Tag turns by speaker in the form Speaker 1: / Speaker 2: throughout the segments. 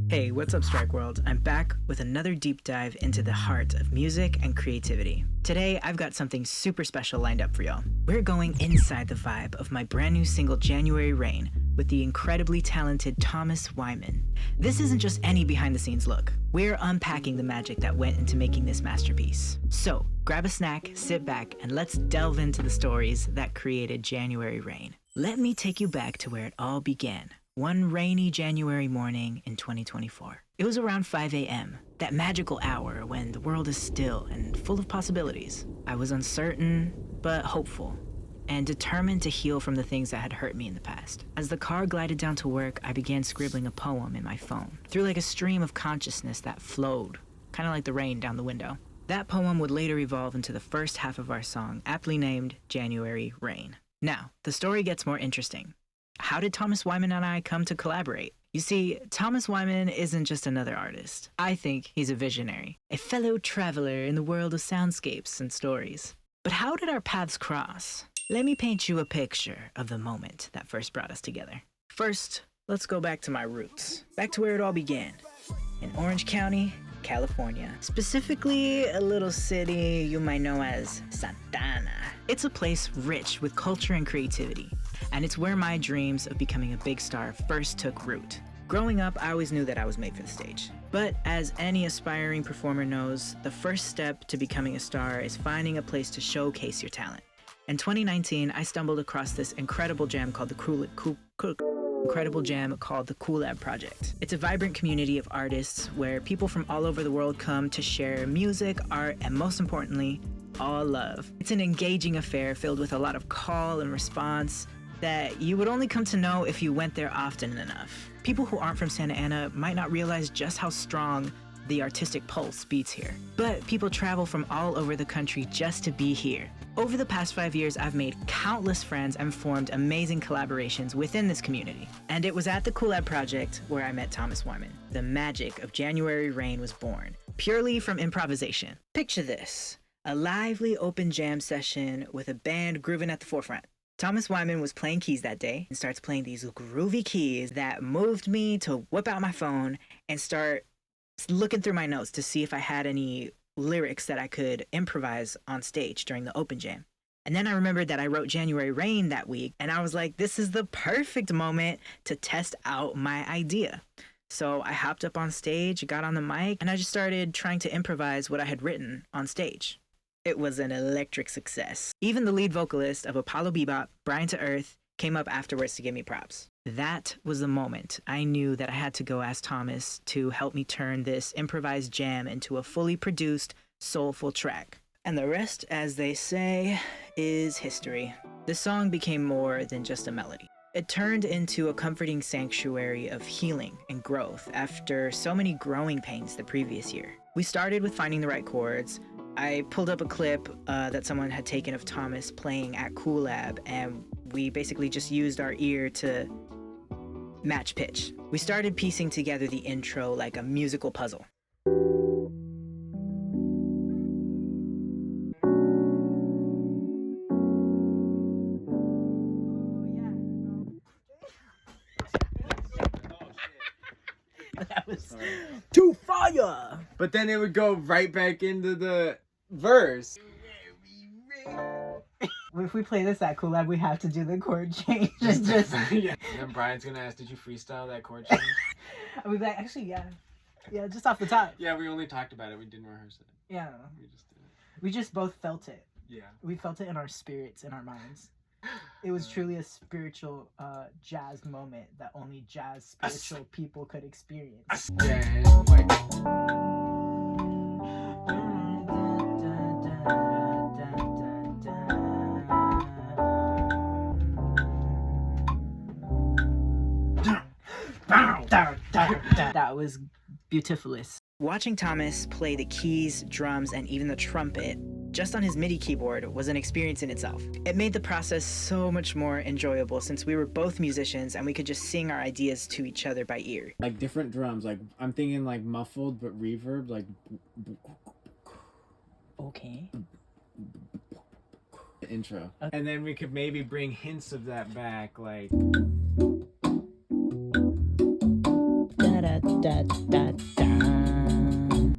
Speaker 1: Hey, what's up, Strike World? I'm back with another deep dive into the heart of music and creativity. Today, I've got something super special lined up for y'all. We're going inside the vibe of my brand new single, January Rain, with the incredibly talented Thomas Wyman. This isn't just any behind-the-scenes look. We're unpacking the magic that went into making this masterpiece. So, grab a snack, sit back, and let's delve into the stories that created January Rain. Let me take you back to where it all began. One rainy January morning in 2024. It was around 5 a.m., that magical hour when the world is still and full of possibilities. I was uncertain, but hopeful, and determined to heal from the things that had hurt me in the past. As the car glided down to work, I began scribbling a poem in my phone, through like a stream of consciousness that flowed, kind of like the rain down the window. That poem would later evolve into the first half of our song, aptly named January Rain. Now, the story gets more interesting. How did Thomas Wyman and I come to collaborate? You see, Thomas Wyman isn't just another artist. I think he's a visionary, a fellow traveler in the world of soundscapes and stories. But how did our paths cross? Let me paint you a picture of the moment that first brought us together. First, let's go back to my roots, back to where it all began, in Orange County, California. Specifically, a little city you might know as Santana. It's a place rich with culture and creativity, and it's where my dreams of becoming a big star first took root. Growing up, I always knew that I was made for the stage. But as any aspiring performer knows, the first step to becoming a star is finding a place to showcase your talent. In 2019, I stumbled across this incredible jam called the Coolab Project. It's a vibrant community of artists where people from all over the world come to share music, art, and most importantly, all love. It's an engaging affair filled with a lot of call and response that you would only come to know if you went there often enough. People who aren't from Santa Ana might not realize just how strong the artistic pulse beats here. But people travel from all over the country just to be here. Over the past 5 years, I've made countless friends and formed amazing collaborations within this community. And it was at the Coolab Project where I met Thomas Wyman. The magic of January Rain was born, purely from improvisation. Picture this, a lively open jam session with a band grooving at the forefront. Thomas Wyman was playing keys that day and starts playing these groovy keys that moved me to whip out my phone and start looking through my notes to see if I had any lyrics that I could improvise on stage during the open jam. And then I remembered that I wrote January Rain that week, and I was like, this is the perfect moment to test out my idea. So I hopped up on stage, got on the mic, and I just started trying to improvise what I had written on stage. It was an electric success. Even the lead vocalist of Apollo Bebop, Brian to Earth, came up afterwards to give me props. That was the moment I knew that I had to go ask Thomas to help me turn this improvised jam into a fully produced, soulful track. And the rest, as they say, is history. The song became more than just a melody. It turned into a comforting sanctuary of healing and growth after so many growing pains the previous year. We started with finding the right chords. I pulled up a clip that someone had taken of Thomas playing at Coolab, and we basically just used our ear to match pitch. We started piecing together the intro like a musical puzzle. That was too fire!
Speaker 2: But then it would go right back into the verse.
Speaker 1: If we play this at Coolab, we have to do the chord change. Just
Speaker 2: Yeah. And then Brian's gonna ask, did you freestyle that chord change?
Speaker 1: I was like, actually, yeah. Yeah, just off the top.
Speaker 2: Yeah, we only talked about it. We didn't rehearse it.
Speaker 1: Yeah.
Speaker 2: We just did it.
Speaker 1: We just both felt it.
Speaker 2: Yeah.
Speaker 1: We felt it in our spirits, in our minds. It was truly a spiritual jazz moment that only jazz spiritual people could experience.
Speaker 2: Yeah, and like...
Speaker 1: That was beautifulous. Watching Thomas play the keys, drums, and even the trumpet just on his MIDI keyboard was an experience in itself. It made the process so much more enjoyable since we were both musicians and we could just sing our ideas to each other by ear.
Speaker 2: Like different drums, like I'm thinking like muffled but reverb, like...
Speaker 1: Okay.
Speaker 2: Intro. And then we could maybe bring hints of that back, like...
Speaker 1: Da-da. Da, da, da.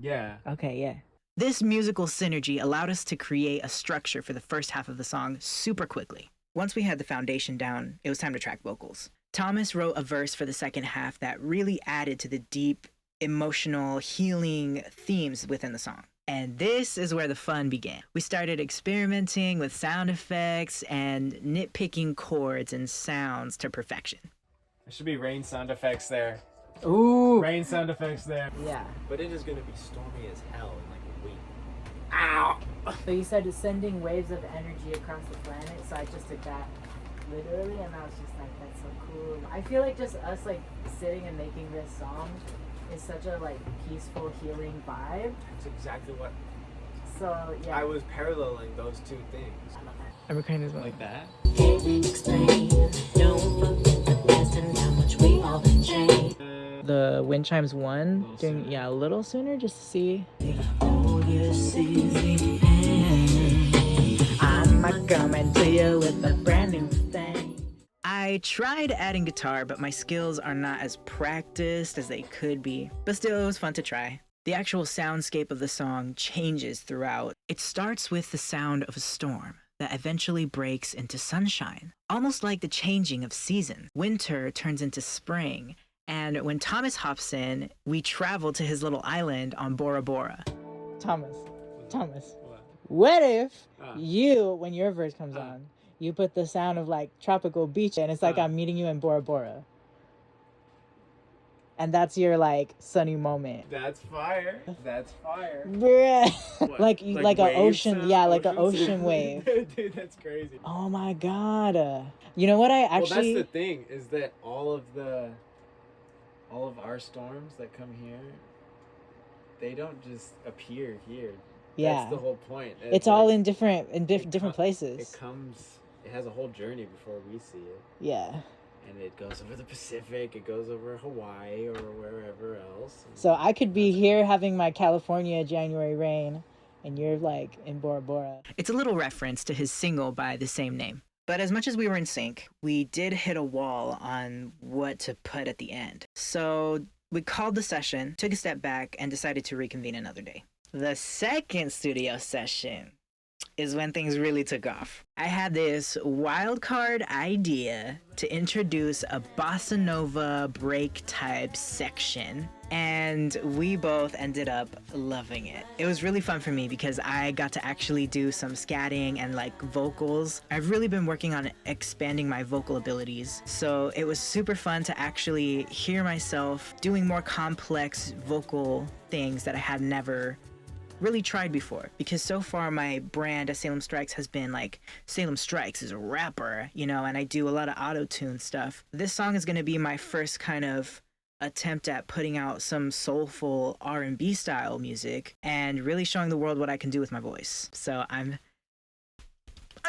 Speaker 2: Yeah.
Speaker 1: Okay, yeah. This musical synergy allowed us to create a structure for the first half of the song super quickly. Once we had the foundation down, it was time to track vocals. Thomas wrote a verse for the second half that really added to the deep, emotional, healing themes within the song. And this is where the fun began. We started experimenting with sound effects and nitpicking chords and sounds to perfection.
Speaker 2: There should be rain sound effects there.
Speaker 1: Ooh!
Speaker 2: Rain sound effects there.
Speaker 1: Yeah.
Speaker 3: But it is going to be stormy as hell in like a week.
Speaker 2: Ow!
Speaker 1: So you said sending waves of energy across the planet, so I just took that literally, and I was just like, that's so cool. I feel like just us like sitting and making this song is such a like peaceful, healing vibe.
Speaker 3: That's exactly what
Speaker 1: So yeah.
Speaker 3: I was paralleling those two things.
Speaker 1: I'm recording this one.
Speaker 2: Like that?
Speaker 1: The wind chimes one, doing a little sooner just to see. I'm coming to you with a brand new thing. I tried adding guitar, but my skills are not as practiced as they could be. But still, it was fun to try. The actual soundscape of the song changes throughout. It starts with the sound of a storm that eventually breaks into sunshine, almost like the changing of seasons. Winter turns into spring, and when Thomas hops in, we travel to his little island on Bora Bora. Thomas, what if you, when your verse comes on, you put the sound of like tropical beach and it's like I'm meeting you in Bora Bora. And that's your like sunny moment.
Speaker 2: That's fire. That's fire.
Speaker 1: Bruh. like an ocean,
Speaker 2: sound?
Speaker 1: yeah, like an
Speaker 2: Ocean
Speaker 1: ocean
Speaker 2: sound?
Speaker 1: wave.
Speaker 2: Dude, that's crazy.
Speaker 1: Oh my god. You know what I actually
Speaker 2: Well, that's the thing, is that all of our storms that come here, they don't just appear here.
Speaker 1: Yeah.
Speaker 2: That's the whole point.
Speaker 1: It's all in different places.
Speaker 2: It has a whole journey before we see it.
Speaker 1: Yeah.
Speaker 2: And it goes over the Pacific, it goes over Hawaii or wherever else.
Speaker 1: So I could be here having my California January rain, and you're like in Bora Bora. It's a little reference to his single by the same name. But as much as we were in sync, we did hit a wall on what to put at the end. So we called the session, took a step back, and decided to reconvene another day. The second studio session is when things really took off. I had this wild card idea to introduce a bossa nova break type section, and we both ended up loving it. It was really fun for me because I got to actually do some scatting and like vocals. I've really been working on expanding my vocal abilities, so it was super fun to actually hear myself doing more complex vocal things that I had never really tried before, because so far my brand as Salem Strikes has been like Salem Strikes is a rapper, you know, and I do a lot of auto-tune stuff. This song is going to be my first kind of attempt at putting out some soulful R&B style music and really showing the world what I can do with my voice. So I'm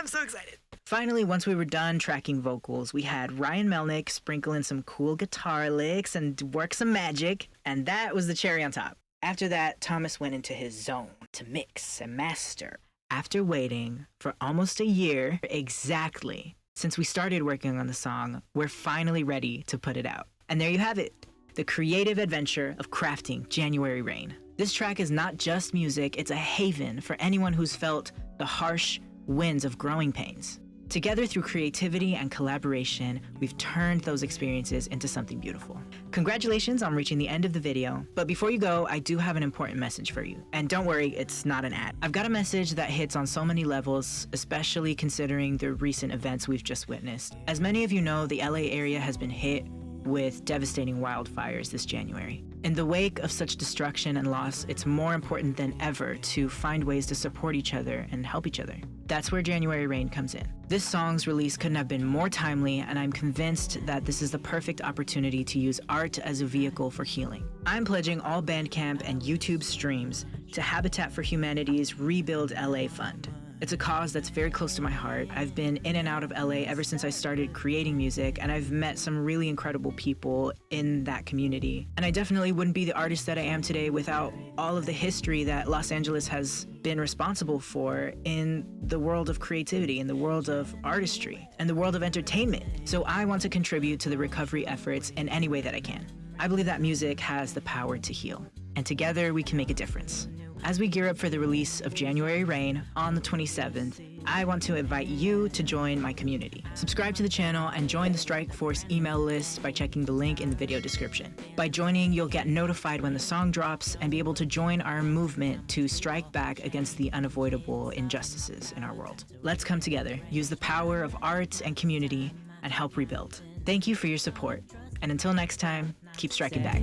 Speaker 1: so excited. Finally, once we were done tracking vocals, we had Ryan Melnick sprinkle in some cool guitar licks and work some magic, and that was the cherry on top. After that, Thomas went into his zone to mix and master. After waiting for almost a year exactly since we started working on the song, we're finally ready to put it out. And there you have it, the creative adventure of crafting January Rain. This track is not just music, it's a haven for anyone who's felt the harsh winds of growing pains. Together through creativity and collaboration, we've turned those experiences into something beautiful. Congratulations on reaching the end of the video, but before you go, I do have an important message for you. And don't worry, it's not an ad. I've got a message that hits on so many levels, especially considering the recent events we've just witnessed. As many of you know, the LA area has been hit with devastating wildfires this January. In the wake of such destruction and loss, it's more important than ever to find ways to support each other and help each other. That's where January Rain comes in. This song's release couldn't have been more timely, and I'm convinced that this is the perfect opportunity to use art as a vehicle for healing. I'm pledging all Bandcamp and YouTube streams to Habitat for Humanity's Rebuild LA Fund. It's a cause that's very close to my heart. I've been in and out of LA ever since I started creating music, and I've met some really incredible people in that community. And I definitely wouldn't be the artist that I am today without all of the history that Los Angeles has been responsible for in the world of creativity, in the world of artistry, and the world of entertainment. So I want to contribute to the recovery efforts in any way that I can. I believe that music has the power to heal, and together we can make a difference. As we gear up for the release of January Rain on the 27th, I want to invite you to join my community. Subscribe to the channel and join the Strike Force email list by checking the link in the video description. By joining, you'll get notified when the song drops and be able to join our movement to strike back against the unavoidable injustices in our world. Let's come together, use the power of art and community, and help rebuild. Thank you for your support. And until next time, keep striking back.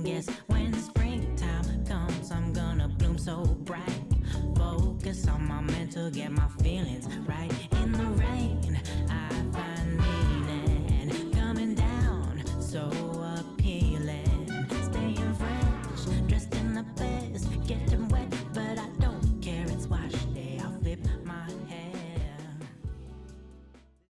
Speaker 4: Guess when springtime comes, I'm gonna bloom so bright. Focus on my mental, get my feelings right.